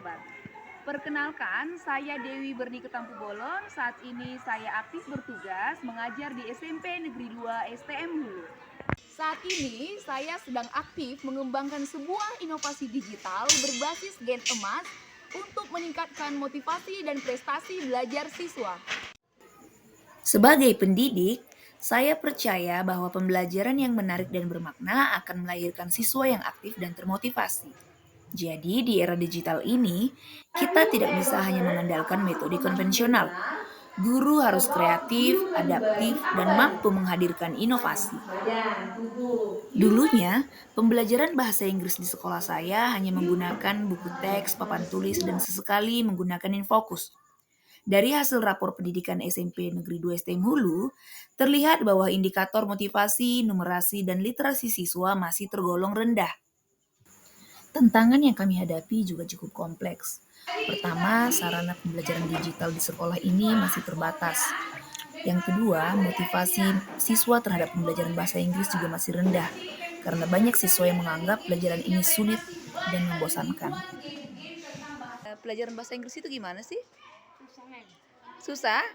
sahabat. Perkenalkan, saya Dewi Berni Ketampu Bolon. Saat ini saya aktif bertugas mengajar di SMP Negeri 2 STM Hulu. Saat ini saya sedang aktif mengembangkan sebuah inovasi digital berbasis Gen Emas untuk meningkatkan motivasi dan prestasi belajar siswa. Sebagai pendidik, saya percaya bahwa pembelajaran yang menarik dan bermakna akan melahirkan siswa yang aktif dan termotivasi. Jadi, di era digital ini, kita tidak bisa hanya mengandalkan metode konvensional. Guru harus kreatif, adaptif, dan mampu menghadirkan inovasi. Dulunya, pembelajaran bahasa Inggris di sekolah saya hanya menggunakan buku teks, papan tulis, dan sesekali menggunakan Infokus. Dari hasil rapor pendidikan SMP Negeri 2 STM Hulu, terlihat bahwa indikator motivasi, numerasi, dan literasi siswa masih tergolong rendah. Tantangan yang kami hadapi juga cukup kompleks. Pertama, sarana pembelajaran digital di sekolah ini masih terbatas. Yang kedua, motivasi siswa terhadap pembelajaran bahasa Inggris juga masih rendah, karena banyak siswa yang menganggap pelajaran ini sulit dan membosankan. Pelajaran bahasa Inggris itu gimana sih? Susah?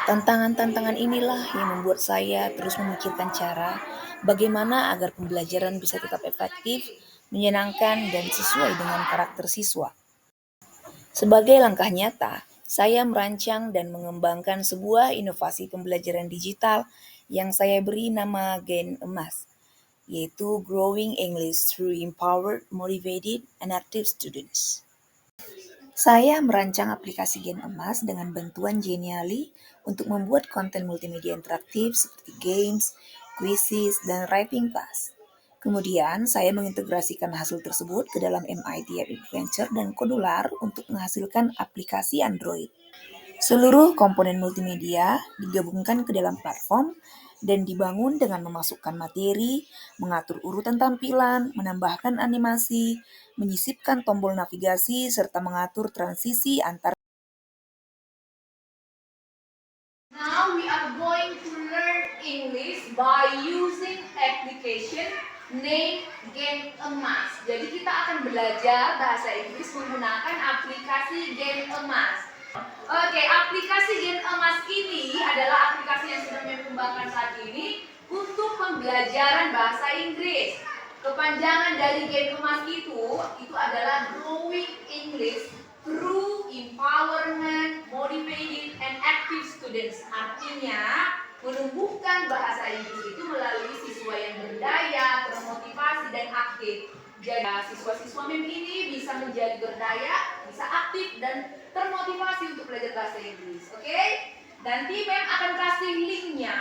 Tantangan-tantangan inilah yang membuat saya terus memikirkan cara bagaimana agar pembelajaran bisa tetap efektif, menyenangkan, dan sesuai dengan karakter siswa. Sebagai langkah nyata, saya merancang dan mengembangkan sebuah inovasi pembelajaran digital yang saya beri nama Gen Emas, yaitu Growing English Through Empowered, Motivated, and Active Students. Saya merancang aplikasi Gen Emas dengan bantuan Genially untuk membuat konten multimedia interaktif seperti games, quizzes, dan writing task. Kemudian, saya mengintegrasikan hasil tersebut ke dalam MIT Adventure dan Kodular untuk menghasilkan aplikasi Android. Seluruh komponen multimedia digabungkan ke dalam platform dan dibangun dengan memasukkan materi, mengatur urutan tampilan, menambahkan animasi, menyisipkan tombol navigasi, serta mengatur transisi antar. Now we are going to learn English by using application name Gen Emas. Jadi kita akan belajar bahasa Inggris menggunakan aplikasi Gen Emas. Oke, aplikasi Gen Emas ini adalah aplikasi yang sudah kami kembangkan saat ini untuk pembelajaran bahasa Inggris. Kepanjangan dari Gen Emas itu adalah Growing English Through Empowerment, Motivated, and Active Students. Artinya, menumbuhkan bahasa Inggris itu melalui siswa yang berdaya, termotivasi, dan aktif. Jadi, siswa-siswa MEM ini bisa menjadi berdaya, bisa aktif, dan termotivasi untuk belajar bahasa Inggris. Oke? Nanti MEM akan kasih linknya.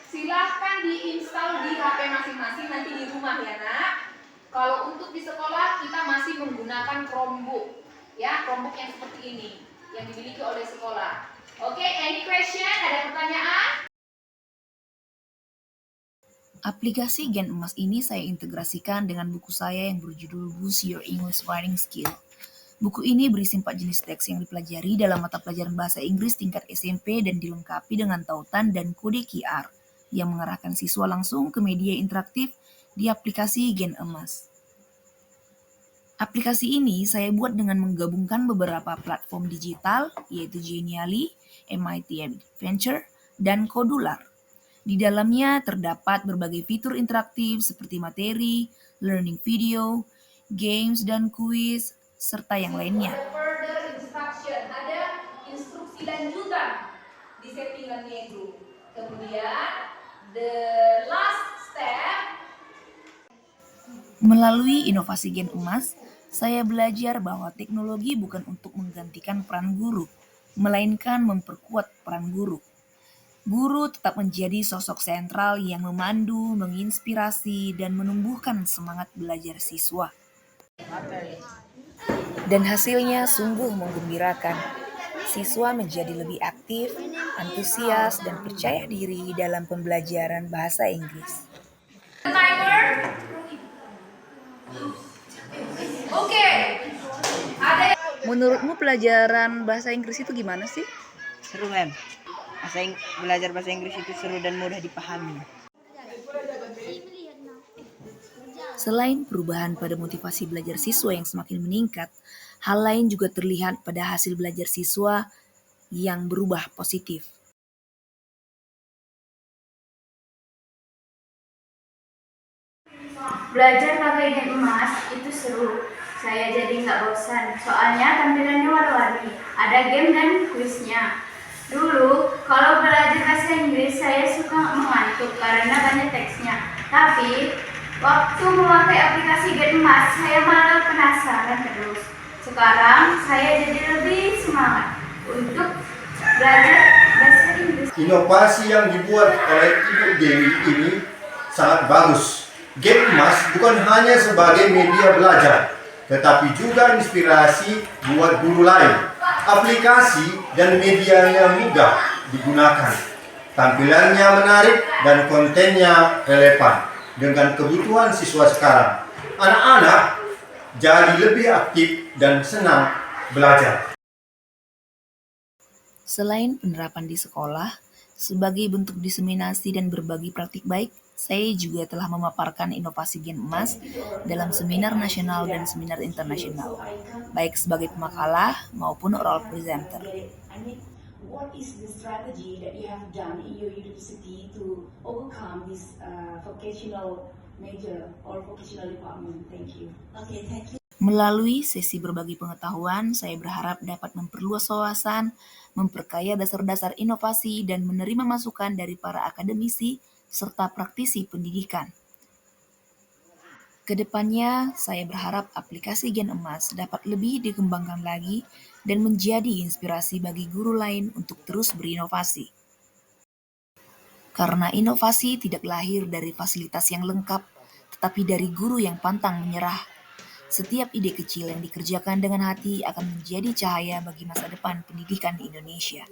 Silahkan diinstal di HP masing-masing nanti di rumah ya nak. Kalau untuk di sekolah kita masih menggunakan Chromebook. Ya, Chromebook yang seperti ini yang dimiliki oleh sekolah. Oke, any question? Ada pertanyaan? Aplikasi Gen Emas ini saya integrasikan dengan buku saya yang berjudul Boost Your English Writing Skill. Buku ini berisi 4 jenis teks yang dipelajari dalam mata pelajaran bahasa Inggris tingkat SMP dan dilengkapi dengan tautan dan kode QR yang mengarahkan siswa langsung ke media interaktif di aplikasi Gen Emas. Aplikasi ini saya buat dengan menggabungkan beberapa platform digital, yaitu Genially, MIT Adventure, dan Kodular. Di dalamnya terdapat berbagai fitur interaktif seperti materi, learning video, games dan quiz, serta yang lainnya. Further instruction, ada instruksi lanjutan di settingannya itu. Kemudian, the last step. Melalui inovasi Gen Emas, saya belajar bahwa teknologi bukan untuk menggantikan peran guru, melainkan memperkuat peran guru. Guru tetap menjadi sosok sentral yang memandu, menginspirasi, dan menumbuhkan semangat belajar siswa. Dan hasilnya sungguh menggembirakan. Siswa menjadi lebih aktif, antusias, dan percaya diri dalam pembelajaran bahasa Inggris. Timer. Oke. Menurutmu pelajaran bahasa Inggris itu gimana sih? Seru, Mem. Belajar bahasa Inggris itu seru dan mudah dipahami. Selain perubahan pada motivasi belajar siswa yang semakin meningkat, Hal lain juga terlihat pada hasil belajar siswa yang berubah positif. Belajar pakai gen emas itu seru. Saya jadi nggak bosan, soalnya tampilannya warna-warni. Ada game dan kuisnya. Dulu, kalau belajar bahasa Inggris, saya suka mengantuk karena banyak teksnya. Tapi, waktu memakai aplikasi gen emas, saya malah penasaran terus. Sekarang, saya jadi lebih semangat untuk belajar bahasa Inggris. Inovasi yang dibuat oleh Ibu Dewi ini sangat bagus. Game emas bukan hanya sebagai media belajar, tetapi juga inspirasi buat guru lain. Aplikasi dan medianya mudah digunakan. Tampilannya menarik dan kontennya relevan dengan kebutuhan siswa sekarang. Anak-anak jadi lebih aktif dan senang belajar. Selain penerapan di sekolah, sebagai bentuk diseminasi dan berbagi praktik baik, saya juga telah memaparkan inovasi gen emas dalam seminar nasional dan seminar internasional, baik sebagai pemakalah maupun oral presenter. I mean, what is the strategy that you have done in your university to overcome this vocational major or vocational department? Thank you. Okay, thank you. Melalui sesi berbagi pengetahuan, saya berharap dapat memperluas wawasan, memperkaya dasar-dasar inovasi, dan menerima masukan dari para akademisi serta praktisi pendidikan. Kedepannya, saya berharap aplikasi Gen Emas dapat lebih dikembangkan lagi dan menjadi inspirasi bagi guru lain untuk terus berinovasi. Karena inovasi tidak lahir dari fasilitas yang lengkap, tetapi dari guru yang pantang menyerah. Setiap ide kecil yang dikerjakan dengan hati akan menjadi cahaya bagi masa depan pendidikan di Indonesia.